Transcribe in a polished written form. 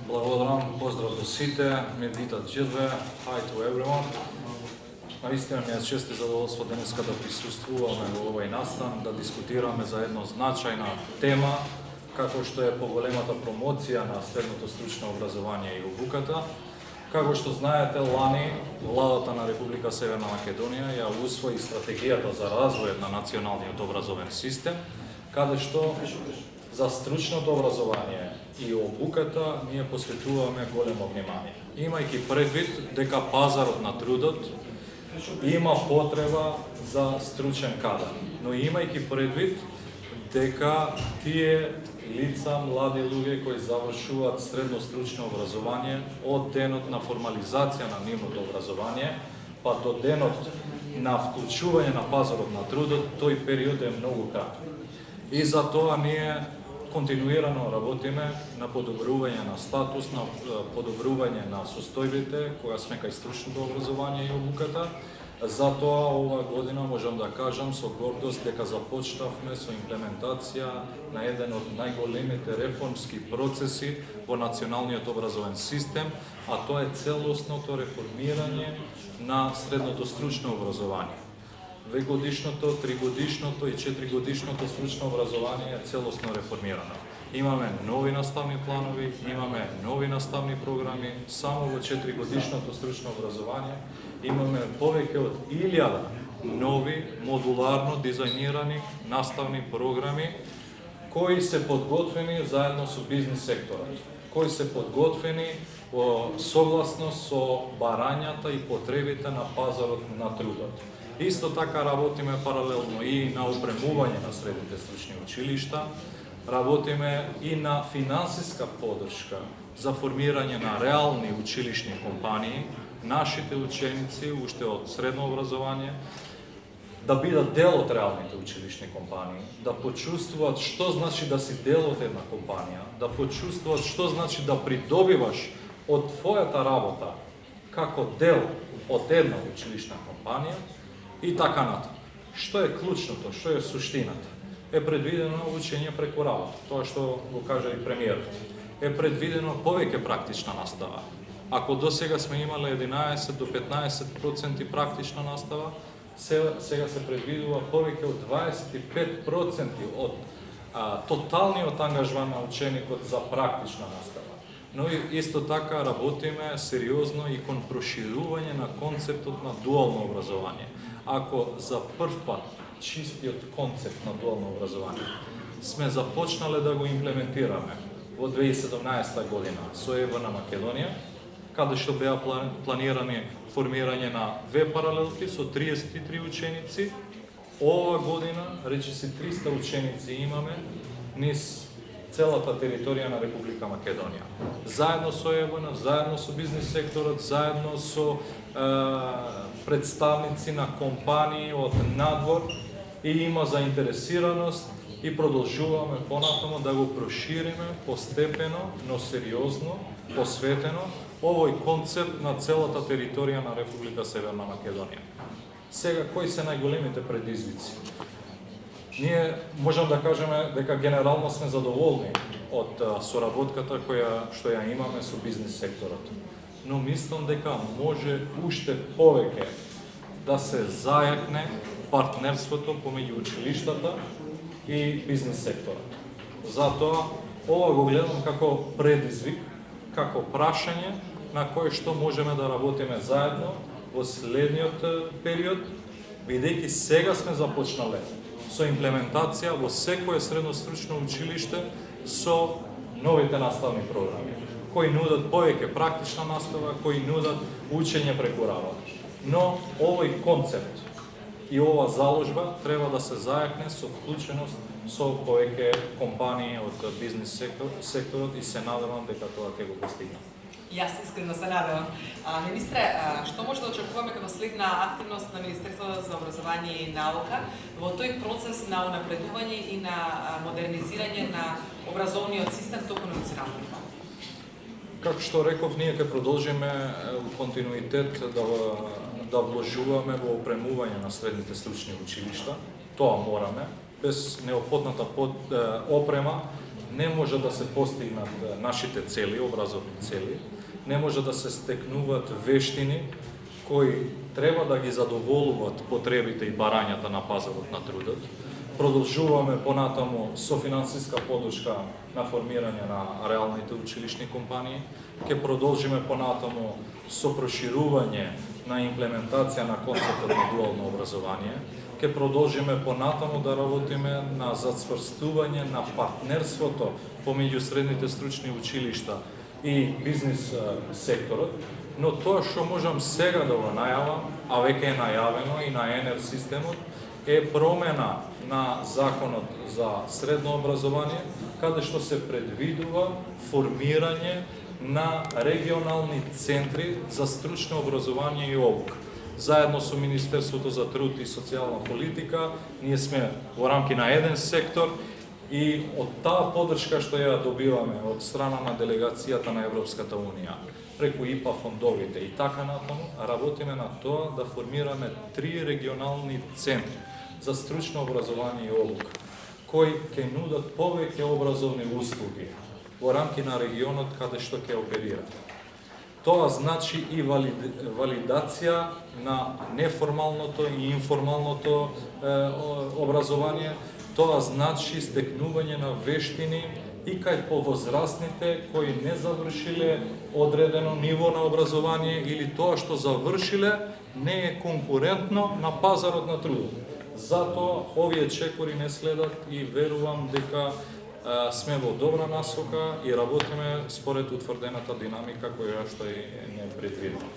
Благодарам, поздрав до сите, медитат джидве, hi to everyone. Наистина ми е чест и задоволство денеска да присуствуваме во овој настан, да дискутираме за една значајна тема, како што е поголемата промоција на средното стручно образование и обуката. Како што знаете, лани владата на Република Северна Македонија ја усвои стратегијата за развојот на националниот образовен систем, каде што за стручното образование и обуката ние посветуваме големо внимание. Имајќи предвид дека пазарот на трудот има потреба за стручен кадар, но имајќи предвид дека тие лица, млади луѓе кои завршуваат средно стручно образование од денот на формализација на нивното образование па до денот на вклучување на пазарот на трудот, тој период е многу краток. И за тоа ние континуирано работиме на подобрување на статус, на подобрување на состојбите кога сме кај стручното образование и обуката. Затоа ова година можам да кажам со гордост дека започнавме со имплементација на еден од најголемите реформски процеси во националниот образовен систем, а тоа е целосното реформирање на средното стручно образование. 2-годишното, 3-годишното и 4-годишното стручно образование е целосно реформирано. Имаме нови наставни планови, имаме нови наставни програми, само во 4-годишното стручно образование имаме повеќе од 1000 нови модуларно дизајнирани наставни програми кои се подготвени заедно со бизнис секторот, кои се подготвени во согласност со барањата и потребите на пазарот на трудот. Исто така работиме паралелно и на опремување на средните стручни училишта, работиме и на финансиска поддршка за формирање на реални училишни компании, нашите ученици уште од средно образование да бидат дел од реалните училишни компании, да почувствуваат што значи да си дел од една компанија, да почувствуваат што значи да придобиваш од твојата работа како дел од една училишна компанија и така натаму. Што е клучното, што е суштината? Е предвидено учење преку работа, тоа што го кажа и премиерот. Е предвидено повеќе практична настава. Ако досега сме имале 11 до 15% практична настава, сега се предвидува повеќе од 25% од тоталниот ангажман на ученикот за практична настава. Но исто така работиме сериозно и кон проширување на концептот на дуално образование. Ако за прв пат чистиот концепт на дуално образование сме започнале да го имплементираме во 2017 година со ЕВ на Македонија, каде што беа планирани формирање на 2 паралелки со 33 ученици, ова година речиси 300 ученици имаме низ целата територија на Република Македонија. Заедно со ЕВН, заедно со бизнис секторот, заедно со представници на компании од надвор и има заинтересираност и продолжуваме понатаму да го прошириме постепено, но сериозно, посветено овој концепт на целата територија на Република Северна Македонија. Сега, кои се најголемите предизвици? Ние можам да кажеме дека генерално сме задоволни од соработката што ја имаме со бизнис секторот. Но мислам дека може уште повеќе да се зајакне партнерството помеѓу училиштата и бизнис секторот. Затоа ова го гледам како предизвик, како прашање на кое што можеме да работиме заедно во следниот период, бидејќи сега сме започнале со имплементација во секое средно стручно училиште со новите наставни програми, кои нудат повеќе практична настава, кои нудат учење преку работа. Но овој концепт и ова заложба треба да се зајакне со вклученост со повеќе компании од бизнис секторот и се надевам дека тоа ќе го постигнеме. Јас искрено се надевам. Министре, што може да очекуваме како следна активност на Министерството за образование и наука во тој процес на унапредување и на модернизирање на образовниот систем току на национално ниво? Како што реков, ние ќе продолжиме у континуитет да вложуваме во опремување на средните стручни училишта. Тоа мораме. Без неопходната опрема не може да се постигнат нашите цели, образовни цели, не може да се стекнуваат вештини кои треба да ги задоволуваат потребите и барањата на пазарот на трудот. Продолжуваме понатаму со финансиска подршка на формирање на реалните училишни компании. Ќе продолжиме понатаму со проширување на имплементација на концептот на дуално образование. Ќе продолжиме понатаму да работиме на зацврстување на партнерството помеѓу средните стручни училишта и бизнис секторот, но тоа што можам сега да го најавам, а веќе е најавено и на ЕНЕР системот, е промена на Законот за средно образование, каде што се предвидува формирање на регионални центри за стручно образование и обука. Заедно со Министерството за труд и социјална политика, ние сме во рамки на еден сектор и од таа поддршка што ја добиваме од страна на делегацијата на Европската Унија, преку ИПА фондовите и така натаму, работиме на тоа да формираме 3 регионални центри за стручно образование и обука, кои ќе нудат повеќе образовни услуги во рамки на регионот каде што ќе оперира. Тоа значи и валидација на неформалното и информалното образование, тоа значи стекнување на вештини и кај повозрастните кои не завршиле одредено ниво на образование или тоа што завршиле не е конкурентно на пазарот на трудот. Затоа овие чекори не следат и верувам дека сме во добра насока и работиме според утврдената динамика која што е предвидена.